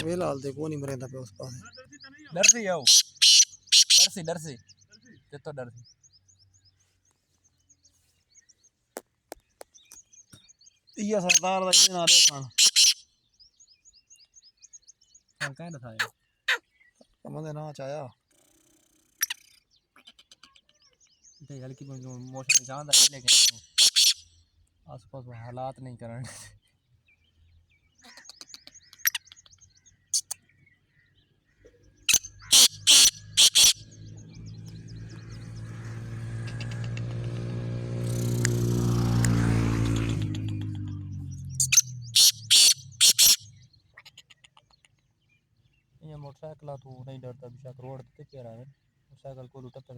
वेला देखो नहीं मरेंदा पे उस पास डर से आओ डर से ते तो डर से ये सरदार दा इना देखण हां काहे ना था कमंदे ना चाया ते हल्की मौसम जांदा लेकिन आस-पास हालात नहीं करन ये मोटरसाइकिल तो नहीं डरता बेशक रोड पे पे रहा है मोटरसाइकिल को लुटा कर